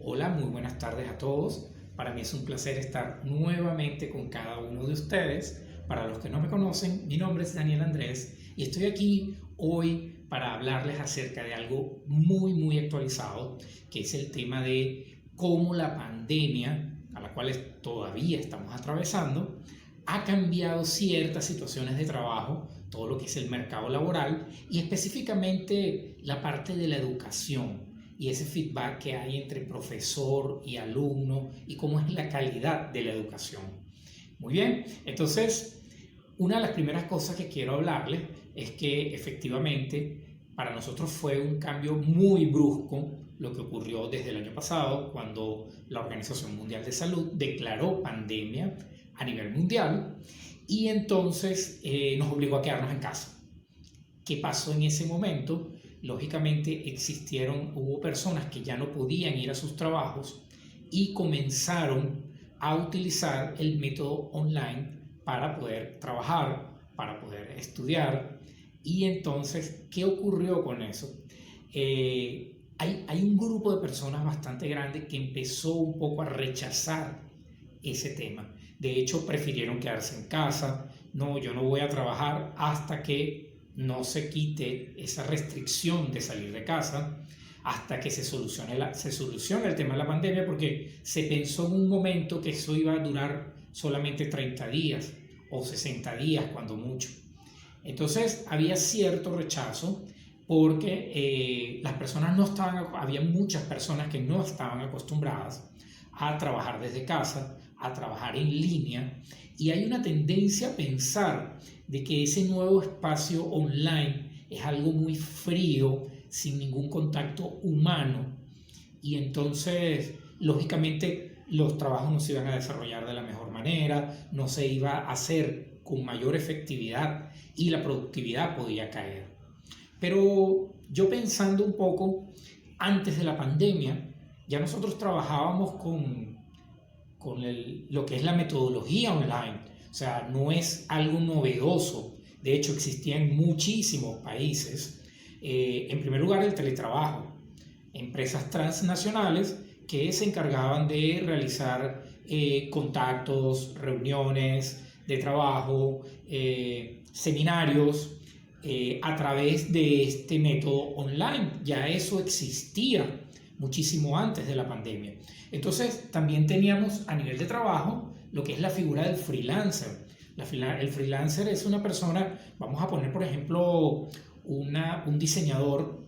Hola, muy buenas tardes a todos. Para mí es un placer estar nuevamente con cada uno de ustedes. Para los que no me conocen, mi nombre es Daniel Andrés y estoy aquí hoy para hablarles acerca de algo muy actualizado, que es el tema de cómo la pandemia, a la cual todavía estamos atravesando, ha cambiado ciertas situaciones de trabajo, todo lo que es el mercado laboral y específicamente la parte de la educación y ese feedback que hay entre profesor y alumno y cómo es la calidad de la educación. Muy bien, entonces una de las primeras cosas que quiero hablarles es que efectivamente para nosotros fue un cambio muy brusco lo que ocurrió desde el año pasado cuando la Organización Mundial de Salud declaró pandemia a nivel mundial y entonces nos obligó a quedarnos en casa. ¿Qué pasó en ese momento? Lógicamente hubo personas que ya no podían ir a sus trabajos y comenzaron a utilizar el método online para poder trabajar, para poder estudiar. Y entonces, ¿qué ocurrió con eso? Hay un grupo de personas bastante grande que empezó un poco a rechazar ese tema. De hecho, prefirieron quedarse en casa. No, yo no voy a trabajar hasta que no se quite esa restricción de salir de casa, hasta que se solucione el tema de la pandemia, porque se pensó en un momento que eso iba a durar solamente 30 días o 60 días cuando mucho. Entonces había cierto rechazo porque las personas no estaban, había muchas personas que no estaban acostumbradas a trabajar desde casa, a trabajar en línea, y hay una tendencia a pensar de que ese nuevo espacio online es algo muy frío, sin ningún contacto humano, y entonces, lógicamente, los trabajos no se iban a desarrollar de la mejor manera, no se iba a hacer con mayor efectividad y la productividad podía caer. Pero yo pensando un poco, antes de la pandemia, ya nosotros trabajábamos con lo que es la metodología online. O sea, no es algo novedoso. De hecho, existía en muchísimos países. En primer lugar, el teletrabajo. Empresas transnacionales que se encargaban de realizar contactos, reuniones de trabajo, seminarios a través de este método online. Ya eso existía muchísimo antes de la pandemia. Entonces, también teníamos a nivel de trabajo lo que es la figura del freelancer. El freelancer es una persona, vamos a poner por ejemplo un diseñador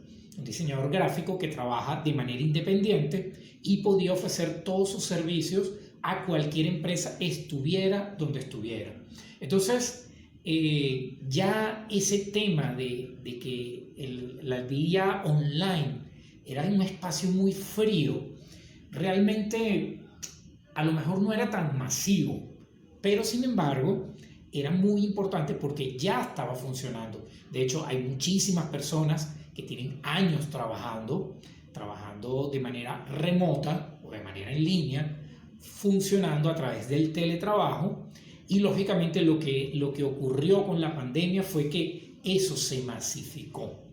gráfico que trabaja de manera independiente y podía ofrecer todos sus servicios a cualquier empresa, estuviera donde estuviera. Entonces, ya ese tema de que la vía online era un espacio muy frío, realmente a lo mejor no era tan masivo, pero sin embargo era muy importante porque ya estaba funcionando. De hecho, hay muchísimas personas que tienen años trabajando de manera remota o de manera en línea, funcionando a través del teletrabajo. Y lógicamente lo que ocurrió con la pandemia fue que eso se masificó.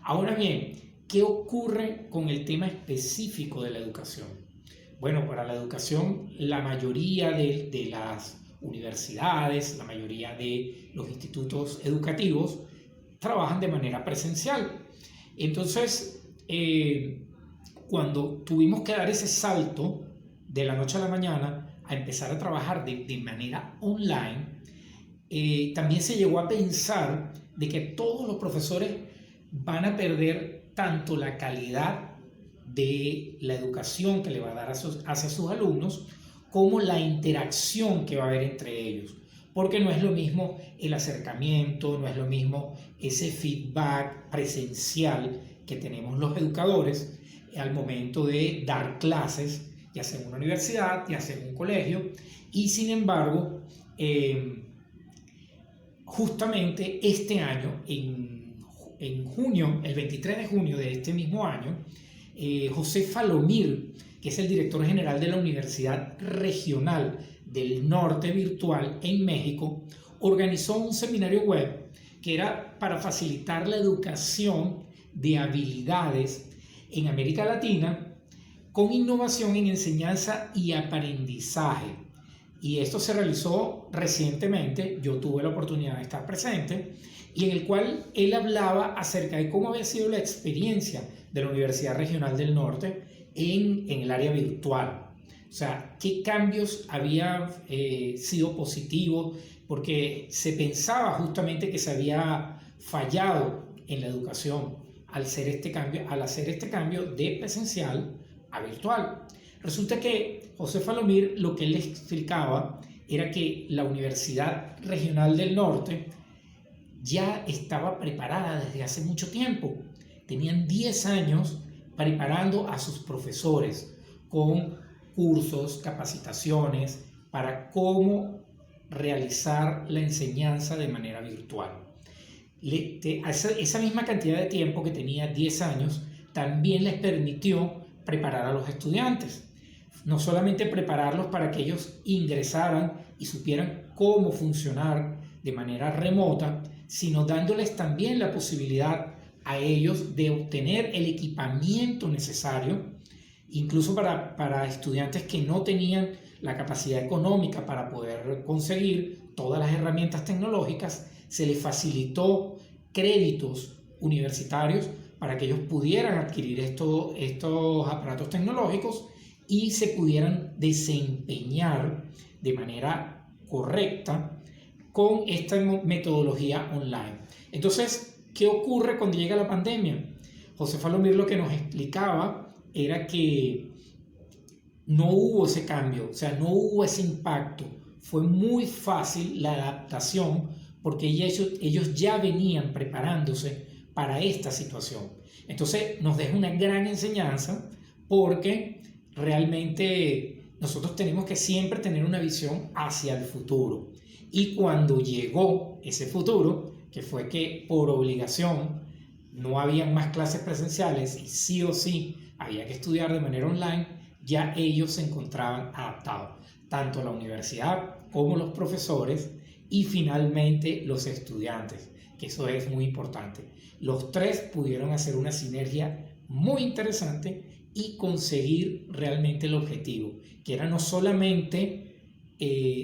Ahora bien, ¿qué ocurre con el tema específico de la educación? Bueno, para la educación, la mayoría de las universidades, la mayoría de los institutos educativos trabajan de manera presencial. Entonces, cuando tuvimos que dar ese salto de la noche a la mañana a empezar a trabajar de manera online, también se llegó a pensar de que todos los profesores van a perder tanto la calidad de la educación que le va a dar hacia sus alumnos, como la interacción que va a haber entre ellos. Porque no es lo mismo el acercamiento, no es lo mismo ese feedback presencial que tenemos los educadores al momento de dar clases, ya sea en una universidad, ya sea en un colegio, y sin embargo, justamente este año, en junio, el 23 de junio de este mismo año, José Falomir, que es el director general de la Universidad Regional del Norte Virtual en México, organizó un seminario web que era para facilitar la educación de habilidades en América Latina con innovación en enseñanza y aprendizaje. Y esto se realizó recientemente, yo tuve la oportunidad de estar presente, y en el cual él hablaba acerca de cómo había sido la experiencia de la Universidad Regional del Norte en el área virtual. O sea, qué cambios habían sido positivos, porque se pensaba justamente que se había fallado en la educación al hacer este cambio de presencial a virtual. Resulta que José Falomir lo que él explicaba era que la Universidad Regional del Norte ya estaba preparada desde hace mucho tiempo. Tenían 10 años preparando a sus profesores con cursos, capacitaciones para cómo realizar la enseñanza de manera virtual. Esa misma cantidad de tiempo que tenía 10 años también les permitió preparar a los estudiantes. No solamente prepararlos para que ellos ingresaran y supieran cómo funcionar de manera remota, sino dándoles también la posibilidad a ellos de obtener el equipamiento necesario, incluso para estudiantes que no tenían la capacidad económica para poder conseguir todas las herramientas tecnológicas. Se les facilitó créditos universitarios para que ellos pudieran adquirir estos aparatos tecnológicos y se pudieran desempeñar de manera correcta con esta metodología online. Entonces, ¿qué ocurre cuando llega la pandemia? José Falomir lo que nos explicaba era que no hubo ese cambio, o sea, no hubo ese impacto. Fue muy fácil la adaptación porque ellos ya venían preparándose para esta situación. Entonces, nos deja una gran enseñanza porque realmente nosotros tenemos que siempre tener una visión hacia el futuro. Y cuando llegó ese futuro, que fue que por obligación no habían más clases presenciales y sí o sí había que estudiar de manera online, ya ellos se encontraban adaptados, tanto la universidad como los profesores y finalmente los estudiantes, que eso es muy importante. Los tres pudieron hacer una sinergia muy interesante y conseguir realmente el objetivo, que era no solamente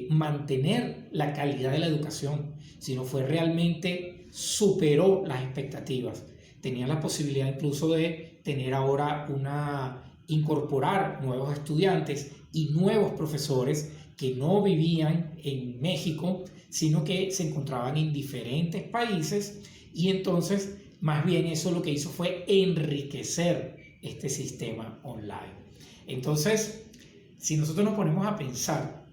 mantener la calidad de la educación, sino fue realmente superó las expectativas. Tenían la posibilidad incluso de tener ahora incorporar nuevos estudiantes y nuevos profesores que no vivían en México, sino que se encontraban en diferentes países, y entonces más bien eso lo que hizo fue enriquecer este sistema online. Entonces, si nosotros nos ponemos a pensar,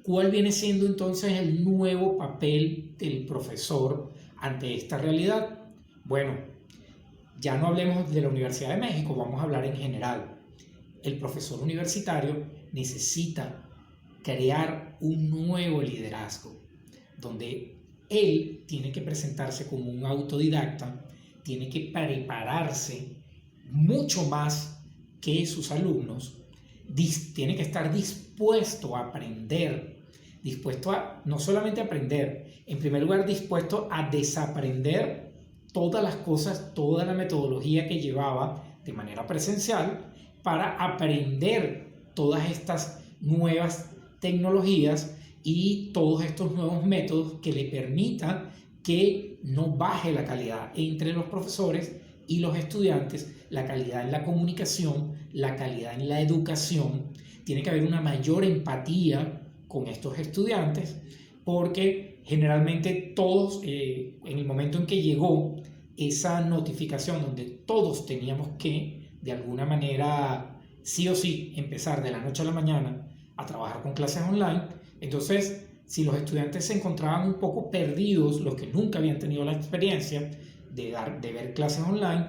¿cuál viene siendo entonces el nuevo papel del profesor ante esta realidad? Bueno, ya no hablemos de la Universidad de México, vamos a hablar en general. El profesor universitario necesita crear un nuevo liderazgo, donde él tiene que presentarse como un autodidacta, tiene que prepararse mucho más que sus alumnos, tiene que estar dispuesto a aprender, dispuesto a no solamente aprender, en primer lugar dispuesto a desaprender todas las cosas, toda la metodología que llevaba de manera presencial para aprender todas estas nuevas tecnologías y todos estos nuevos métodos que le permitan que no baje la calidad entre los profesores y los estudiantes, la calidad en la comunicación, la calidad en la educación. Tiene que haber una mayor empatía con estos estudiantes, porque generalmente todos, en el momento en que llegó esa notificación donde todos teníamos que, de alguna manera, sí o sí, empezar de la noche a la mañana a trabajar con clases online, entonces, si los estudiantes se encontraban un poco perdidos, los que nunca habían tenido la experiencia de ver clases online,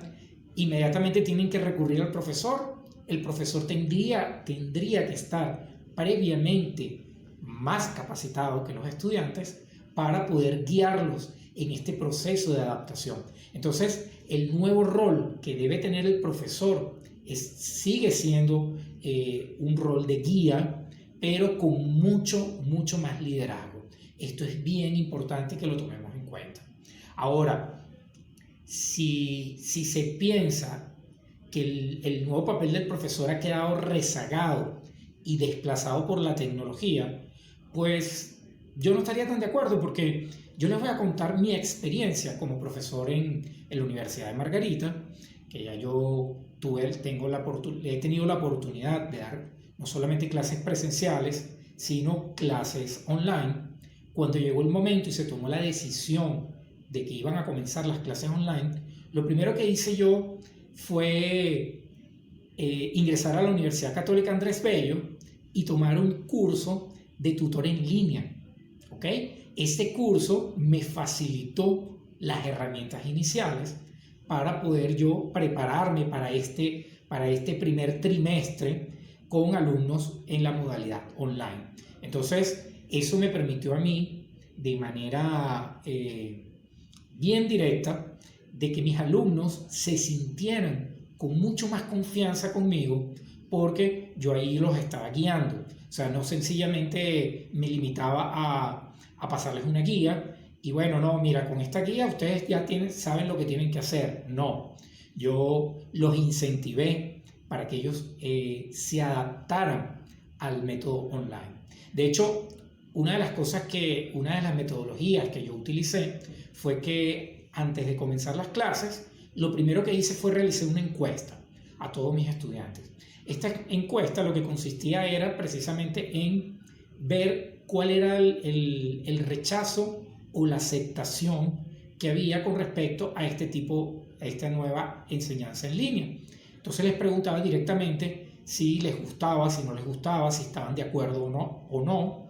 inmediatamente tienen que recurrir al profesor. El profesor tendría que estar previamente más capacitado que los estudiantes para poder guiarlos en este proceso de adaptación. Entonces, el nuevo rol que debe tener el profesor sigue siendo un rol de guía, pero con mucho más liderazgo. Esto es bien importante que lo tomemos en cuenta. Ahora, si se piensa que el nuevo papel del profesor ha quedado rezagado y desplazado por la tecnología, pues yo no estaría tan de acuerdo, porque yo les voy a contar mi experiencia como profesor en la Universidad de Margarita, que ya yo he tenido la oportunidad de dar no solamente clases presenciales, sino clases online. Cuando llegó el momento y se tomó la decisión de que iban a comenzar las clases online, lo primero que hice yo fue ingresar a la Universidad Católica Andrés Bello y tomar un curso de tutor en línea. ¿Ok? Este curso me facilitó las herramientas iniciales para poder yo prepararme para este primer trimestre con alumnos en la modalidad online. Entonces, eso me permitió a mí, de manera bien directa, de que mis alumnos se sintieran con mucho más confianza conmigo, porque yo ahí los estaba guiando. O sea, no sencillamente me limitaba a pasarles una guía y bueno, no, mira, con esta guía ustedes ya saben lo que tienen que hacer. No, yo los incentivé para que ellos se adaptaran al método online. De hecho, una de las metodologías que yo utilicé fue que antes de comenzar las clases, lo primero que hice fue realizar una encuesta a todos mis estudiantes. Esta encuesta lo que consistía era precisamente en ver cuál era el rechazo o la aceptación que había con respecto a esta nueva enseñanza en línea. Entonces les preguntaba directamente si les gustaba, si no les gustaba, si estaban de acuerdo o no.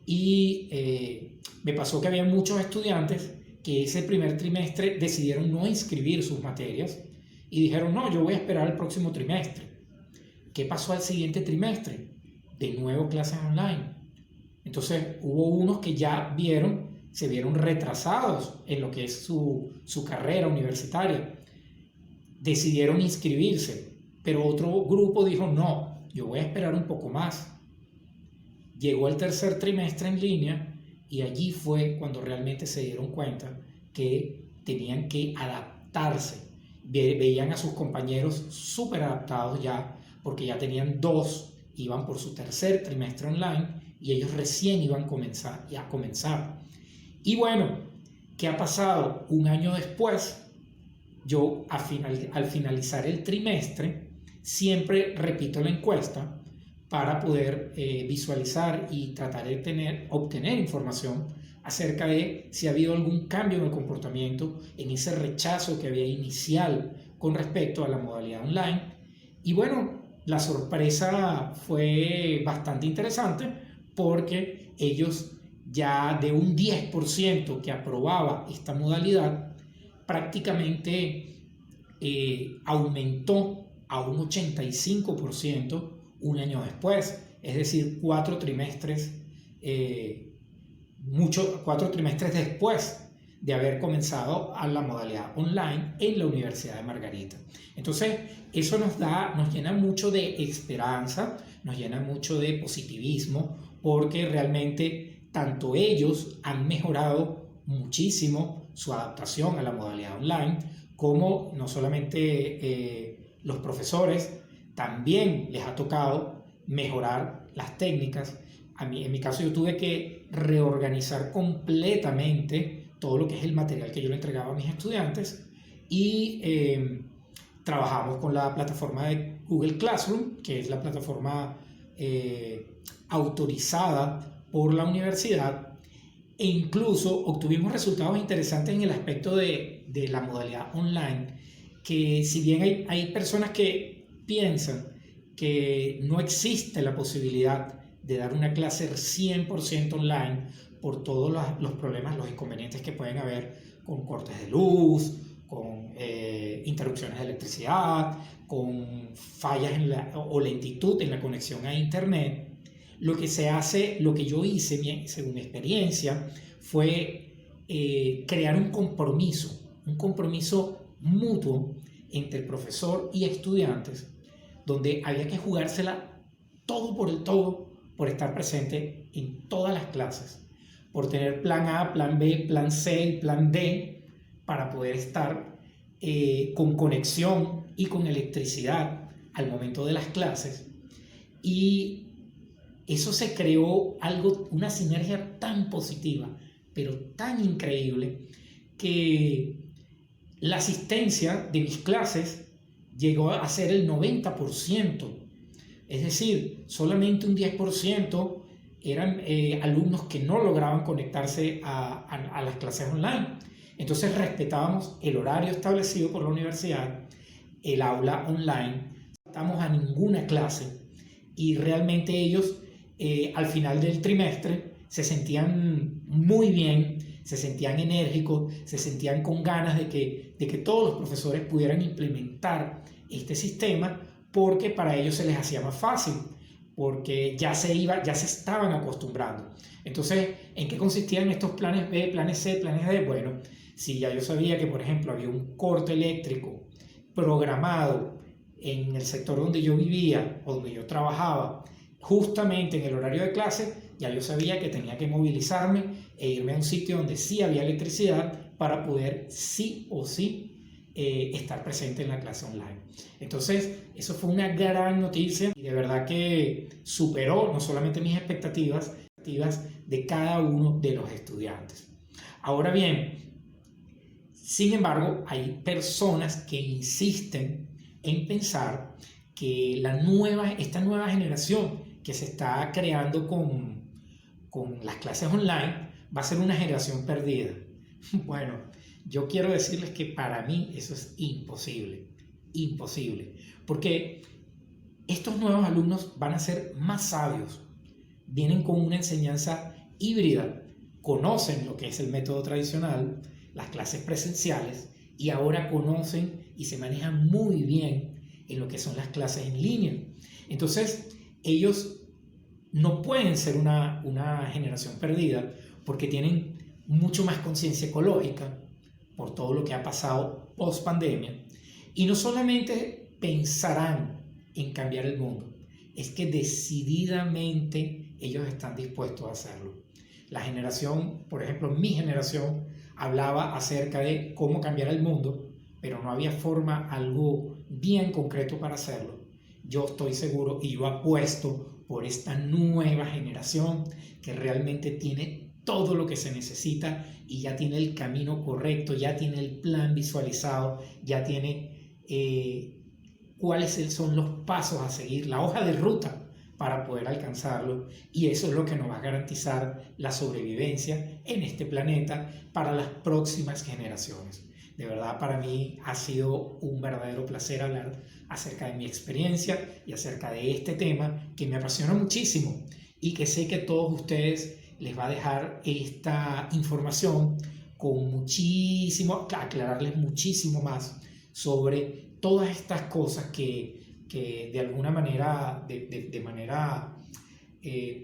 Y me pasó que había muchos estudiantes que ese primer trimestre decidieron no inscribir sus materias y dijeron, no, yo voy a esperar el próximo trimestre. ¿Qué pasó al siguiente trimestre? De nuevo clases online. Entonces hubo unos que ya se vieron retrasados en lo que es su carrera universitaria. Decidieron inscribirse, pero otro grupo dijo, no, yo voy a esperar un poco más. Llegó el tercer trimestre en línea y allí fue cuando realmente se dieron cuenta que tenían que adaptarse. Veían a sus compañeros súper adaptados ya, porque ya tenían iban por su tercer trimestre online y ellos recién iban a comenzar. Y bueno, ¿qué ha pasado? Un año después, yo al finalizar el trimestre, siempre repito la encuesta para poder visualizar y tratar de obtener información acerca de si ha habido algún cambio en el comportamiento, en ese rechazo que había inicial con respecto a la modalidad online. Y bueno, la sorpresa fue bastante interesante, porque ellos, ya de un 10% que aprobaba esta modalidad, prácticamente aumentó a un 85% un año después, es decir, 4 trimestres después de haber comenzado a la modalidad online en la Universidad de Margarita. Entonces, eso nos llena mucho de esperanza, nos llena mucho de positivismo, porque realmente tanto ellos han mejorado muchísimo su adaptación a la modalidad online, como no solamente los profesores, también les ha tocado mejorar las técnicas. En mi caso, yo tuve que reorganizar completamente todo lo que es el material que yo le entregaba a mis estudiantes, y trabajamos con la plataforma de Google Classroom, que es la plataforma autorizada por la universidad, e incluso obtuvimos resultados interesantes en el aspecto de la modalidad online, que si bien hay personas que piensan que no existe la posibilidad de dar una clase 100% online por todos los problemas, los inconvenientes que pueden haber con cortes de luz, con interrupciones de electricidad, con fallas o lentitud en la conexión a internet. Lo que yo hice, según mi experiencia, fue crear un compromiso mutuo entre el profesor y estudiantes, donde había que jugársela todo por el todo por estar presente en todas las clases, por tener plan A, plan B, plan C y plan D, para poder estar con conexión y con electricidad al momento de las clases. Y eso se creó una sinergia tan positiva, pero tan increíble, que la asistencia de mis clases llegó a ser el 90%. Es decir, solamente un 10% eran alumnos que no lograban conectarse a las clases online. Entonces respetábamos el horario establecido por la universidad, el aula online, no faltamos a ninguna clase, y realmente ellos al final del trimestre se sentían muy bien, se sentían enérgicos, se sentían con ganas de que todos los profesores pudieran implementar este sistema, porque para ellos se les hacía más fácil, porque ya se estaban acostumbrando. Entonces, ¿en qué consistían estos planes B, planes C, planes D? Bueno, si ya yo sabía que, por ejemplo, había un corte eléctrico programado en el sector donde yo vivía o donde yo trabajaba, justamente en el horario de clase, ya yo sabía que tenía que movilizarme e irme a un sitio donde sí había electricidad para poder sí o sí estar presente en la clase online. Entonces, eso fue una gran noticia y de verdad que superó no solamente mis expectativas de cada uno de los estudiantes. Ahora bien, sin embargo, hay personas que insisten en pensar que esta nueva generación que se está creando con las clases online va a ser una generación perdida. Bueno, yo quiero decirles que para mí eso es imposible, imposible, porque estos nuevos alumnos van a ser más sabios, vienen con una enseñanza híbrida, conocen lo que es el método tradicional, las clases presenciales, y ahora conocen y se manejan muy bien en lo que son las clases en línea. Entonces, ellos no pueden ser una generación perdida porque tienen mucho más conciencia ecológica por todo lo que ha pasado post pandemia, y no solamente pensarán en cambiar el mundo, es que decididamente ellos están dispuestos a hacerlo. La generación, por ejemplo, mi generación, hablaba acerca de cómo cambiar el mundo, pero no había algo bien concreto para hacerlo. Yo estoy seguro y yo apuesto por esta nueva generación que realmente tiene todo lo que se necesita y ya tiene el camino correcto, ya tiene el plan visualizado, ya tiene cuáles son los pasos a seguir, la hoja de ruta para poder alcanzarlo, y eso es lo que nos va a garantizar la sobrevivencia en este planeta para las próximas generaciones. De verdad, para mí ha sido un verdadero placer hablar acerca de mi experiencia y acerca de este tema que me apasiona muchísimo y que sé que a todos ustedes les va a dejar esta información con aclararles muchísimo más sobre todas estas cosas que de alguna manera,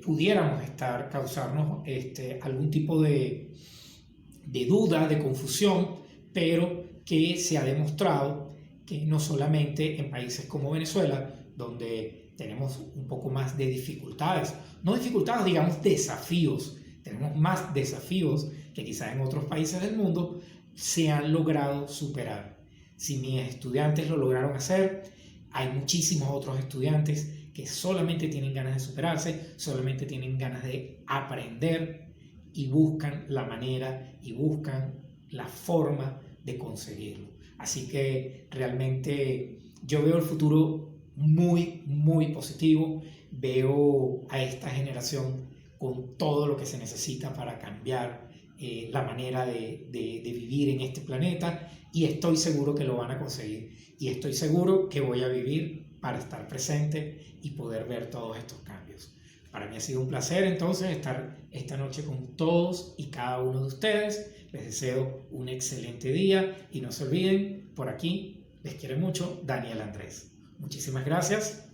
pudiéramos estar causarnos algún tipo de duda, de confusión, pero que se ha demostrado que no solamente en países como Venezuela, donde tenemos un poco más de dificultades, no dificultades, digamos desafíos, tenemos más desafíos que quizás en otros países del mundo, se han logrado superar. Si mis estudiantes lo lograron hacer, hay muchísimos otros estudiantes que solamente tienen ganas de superarse, solamente tienen ganas de aprender y buscan la manera y buscan la forma de conseguirlo. Así que realmente yo veo el futuro muy, muy positivo. Veo a esta generación con todo lo que se necesita para cambiar la manera de vivir en este planeta, y estoy seguro que lo van a conseguir, y estoy seguro que voy a vivir para estar presente y poder ver todos estos cambios. Para mí ha sido un placer entonces estar esta noche con todos y cada uno de ustedes. Les deseo un excelente día y no se olviden, por aquí les quiere mucho Daniel Andrés. Muchísimas gracias.